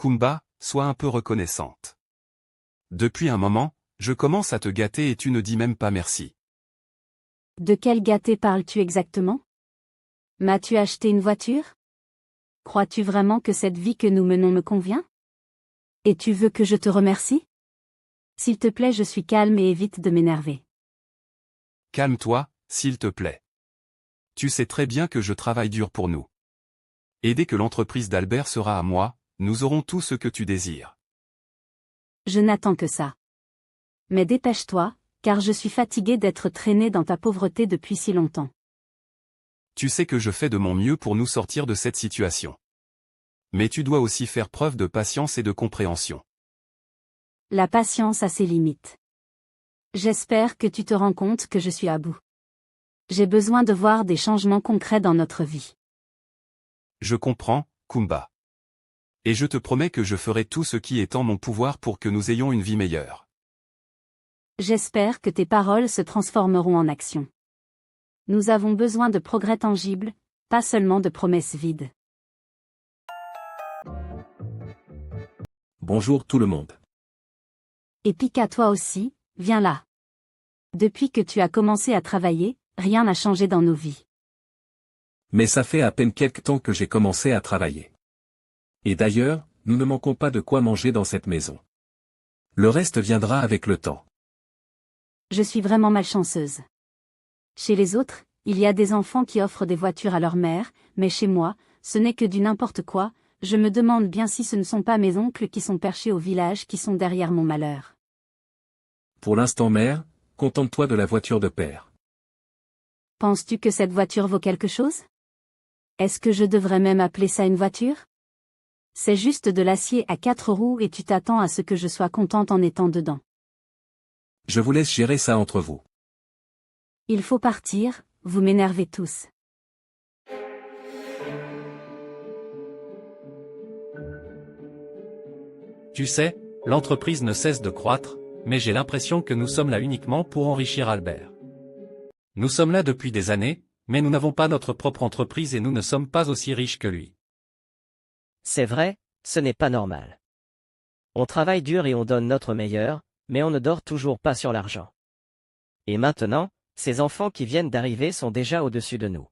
Kumba, sois un peu reconnaissante. Depuis un moment, je commence à te gâter et tu ne dis même pas merci. De quel gâté parles-tu exactement? M'as-tu acheté une voiture? Crois-tu vraiment que cette vie que nous menons me convient? Et tu veux que je te remercie? S'il te plaît, je suis calme et évite de m'énerver. Calme-toi, s'il te plaît. Tu sais très bien que je travaille dur pour nous. Et dès que l'entreprise d'Albert sera à moi, nous aurons tout ce que tu désires. Je n'attends que ça. Mais dépêche-toi, car je suis fatigué d'être traîné dans ta pauvreté depuis si longtemps. Tu sais que je fais de mon mieux pour nous sortir de cette situation. Mais tu dois aussi faire preuve de patience et de compréhension. La patience a ses limites. J'espère que tu te rends compte que je suis à bout. J'ai besoin de voir des changements concrets dans notre vie. Je comprends, Kumba. Et je te promets que je ferai tout ce qui est en mon pouvoir pour que nous ayons une vie meilleure. J'espère que tes paroles se transformeront en action. Nous avons besoin de progrès tangibles, pas seulement de promesses vides. Bonjour tout le monde. Et Pika, toi aussi, viens là. Depuis que tu as commencé à travailler, rien n'a changé dans nos vies. Mais ça fait à peine quelque temps que j'ai commencé à travailler. Et d'ailleurs, nous ne manquons pas de quoi manger dans cette maison. Le reste viendra avec le temps. Je suis vraiment malchanceuse. Chez les autres, il y a des enfants qui offrent des voitures à leur mère, mais chez moi, ce n'est que du n'importe quoi. Je me demande bien si ce ne sont pas mes oncles qui sont perchés au village qui sont derrière mon malheur. Pour l'instant mère, contente-toi de la voiture de père. Penses-tu que cette voiture vaut quelque chose? Est-ce que je devrais même appeler ça une voiture? C'est juste de l'acier à 4 roues et tu t'attends à ce que je sois contente en étant dedans. Je vous laisse gérer ça entre vous. Il faut partir, vous m'énervez tous. Tu sais, l'entreprise ne cesse de croître, mais j'ai l'impression que nous sommes là uniquement pour enrichir Albert. Nous sommes là depuis des années, mais nous n'avons pas notre propre entreprise et nous ne sommes pas aussi riches que lui. C'est vrai, ce n'est pas normal. On travaille dur et on donne notre meilleur, mais on ne dort toujours pas sur l'argent. Et maintenant, ces enfants qui viennent d'arriver sont déjà au-dessus de nous.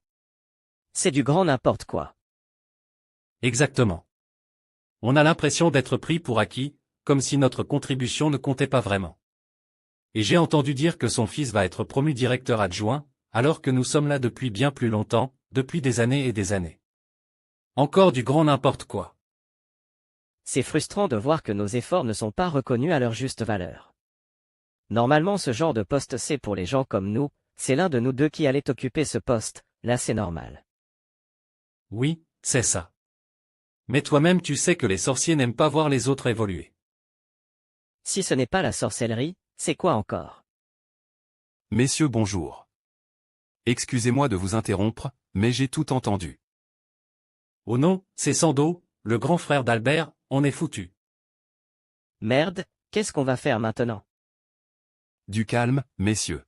C'est du grand n'importe quoi. Exactement. On a l'impression d'être pris pour acquis, comme si notre contribution ne comptait pas vraiment. Et j'ai entendu dire que son fils va être promu directeur adjoint, alors que nous sommes là depuis bien plus longtemps, depuis des années et des années. Encore du grand n'importe quoi. C'est frustrant de voir que nos efforts ne sont pas reconnus à leur juste valeur. Normalement ce genre de poste c'est pour les gens comme nous, c'est l'un de nous deux qui allait occuper ce poste, là c'est normal. Oui, c'est ça. Mais toi-même tu sais que les sorciers n'aiment pas voir les autres évoluer. Si ce n'est pas la sorcellerie, c'est quoi encore? Messieurs, bonjour. Excusez-moi de vous interrompre, mais j'ai tout entendu. Oh non, c'est Sando, le grand frère d'Albert, on est foutu. Merde, qu'est-ce qu'on va faire maintenant? Du calme, messieurs.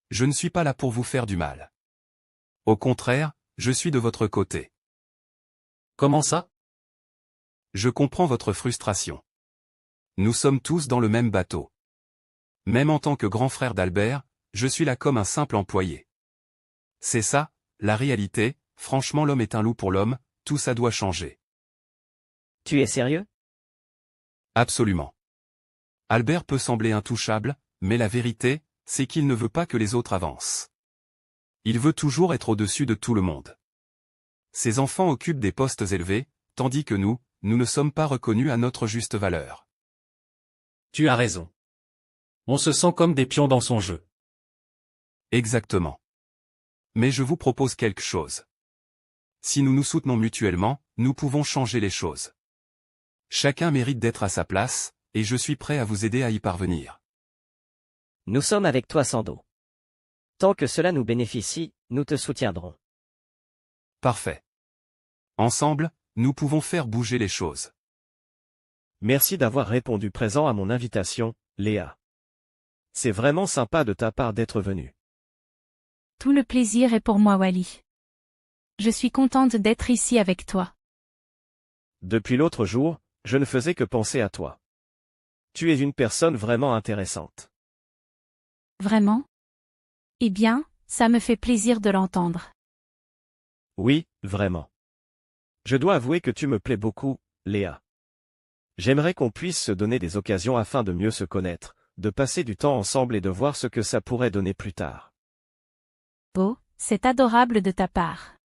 Je ne suis pas là pour vous faire du mal. Au contraire, je suis de votre côté. Comment ça? Je comprends votre frustration. Nous sommes tous dans le même bateau. Même en tant que grand frère d'Albert, je suis là comme un simple employé. C'est ça, la réalité, franchement l'homme est un loup pour l'homme, tout ça doit changer. Tu es sérieux? Absolument. Albert peut sembler intouchable, mais la vérité, c'est qu'il ne veut pas que les autres avancent. Il veut toujours être au-dessus de tout le monde. Ses enfants occupent des postes élevés, tandis que nous ne sommes pas reconnus à notre juste valeur. Tu as raison. On se sent comme des pions dans son jeu. Exactement. Mais je vous propose quelque chose. Si nous nous soutenons mutuellement, nous pouvons changer les choses. Chacun mérite d'être à sa place, et je suis prêt à vous aider à y parvenir. Nous sommes avec toi Sando. Tant que cela nous bénéficie, nous te soutiendrons. Parfait. Ensemble, nous pouvons faire bouger les choses. Merci d'avoir répondu présent à mon invitation, Léa. C'est vraiment sympa de ta part d'être venue. Tout le plaisir est pour moi, Wally. Je suis contente d'être ici avec toi. Depuis l'autre jour, je ne faisais que penser à toi. Tu es une personne vraiment intéressante. Vraiment? Eh bien, ça me fait plaisir de l'entendre. Oui, vraiment. Je dois avouer que tu me plais beaucoup, Léa. J'aimerais qu'on puisse se donner des occasions afin de mieux se connaître, de passer du temps ensemble et de voir ce que ça pourrait donner plus tard. Oh, c'est adorable de ta part.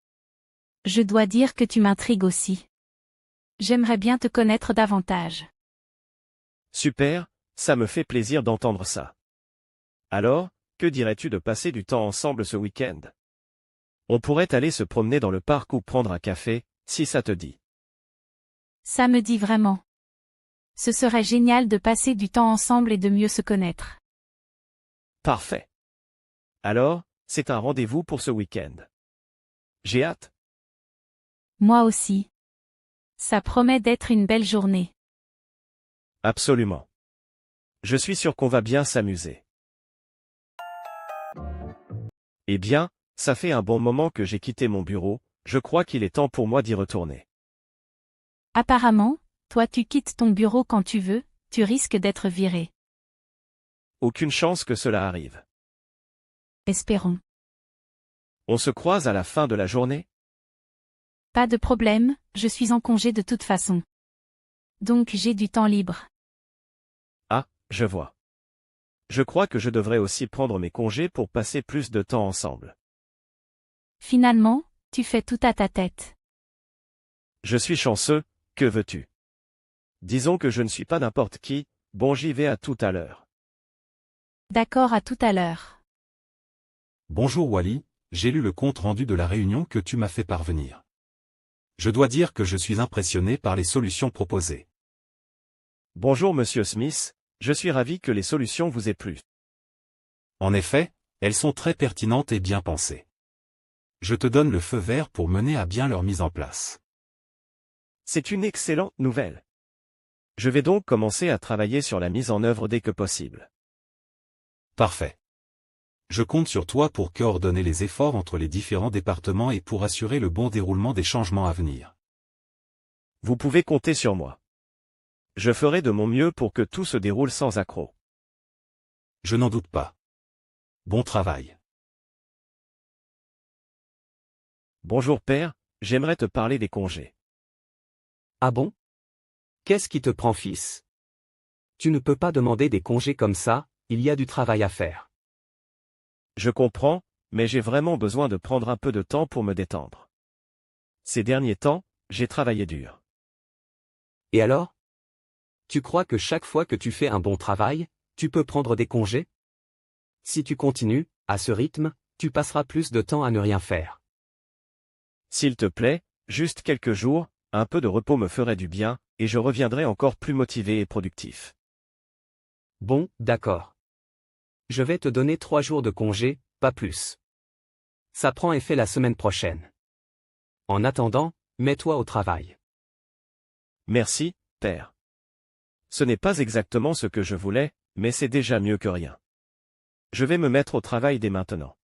Je dois dire que tu m'intrigues aussi. J'aimerais bien te connaître davantage. Super, ça me fait plaisir d'entendre ça. Alors, que dirais-tu de passer du temps ensemble ce week-end? On pourrait aller se promener dans le parc ou prendre un café, si ça te dit. Ça me dit vraiment. Ce serait génial de passer du temps ensemble et de mieux se connaître. Parfait. Alors, c'est un rendez-vous pour ce week-end. J'ai hâte. Moi aussi. Ça promet d'être une belle journée. Absolument. Je suis sûr qu'on va bien s'amuser. Eh bien, ça fait un bon moment que j'ai quitté mon bureau, je crois qu'il est temps pour moi d'y retourner. Apparemment, toi tu quittes ton bureau quand tu veux, tu risques d'être viré. Aucune chance que cela arrive. Espérons. On se croise à la fin de la journée? Pas de problème, je suis en congé de toute façon. Donc j'ai du temps libre. Ah, je vois. Je crois que je devrais aussi prendre mes congés pour passer plus de temps ensemble. Finalement, tu fais tout à ta tête. Je suis chanceux, que veux-tu? Disons que je ne suis pas n'importe qui, bon j'y vais à tout à l'heure. D'accord, à tout à l'heure. Bonjour Wally, j'ai lu le compte-rendu de la réunion que tu m'as fait parvenir. Je dois dire que je suis impressionné par les solutions proposées. Bonjour Monsieur Smith, je suis ravi que les solutions vous aient plu. En effet, elles sont très pertinentes et bien pensées. Je te donne le feu vert pour mener à bien leur mise en place. C'est une excellente nouvelle. Je vais donc commencer à travailler sur la mise en œuvre dès que possible. Parfait. Je compte sur toi pour coordonner les efforts entre les différents départements et pour assurer le bon déroulement des changements à venir. Vous pouvez compter sur moi. Je ferai de mon mieux pour que tout se déroule sans accroc. Je n'en doute pas. Bon travail. Bonjour père, j'aimerais te parler des congés. Ah bon? Qu'est-ce qui te prend, fils? Tu ne peux pas demander des congés comme ça, il y a du travail à faire. Je comprends, mais j'ai vraiment besoin de prendre un peu de temps pour me détendre. Ces derniers temps, j'ai travaillé dur. Et alors? Tu crois que chaque fois que tu fais un bon travail, tu peux prendre des congés? Si tu continues, à ce rythme, tu passeras plus de temps à ne rien faire. S'il te plaît, juste quelques jours, un peu de repos me ferait du bien, et je reviendrai encore plus motivé et productif. Bon, d'accord. Je vais te donner 3 jours de congé, pas plus. Ça prend effet la semaine prochaine. En attendant, mets-toi au travail. Merci, père. Ce n'est pas exactement ce que je voulais, mais c'est déjà mieux que rien. Je vais me mettre au travail dès maintenant.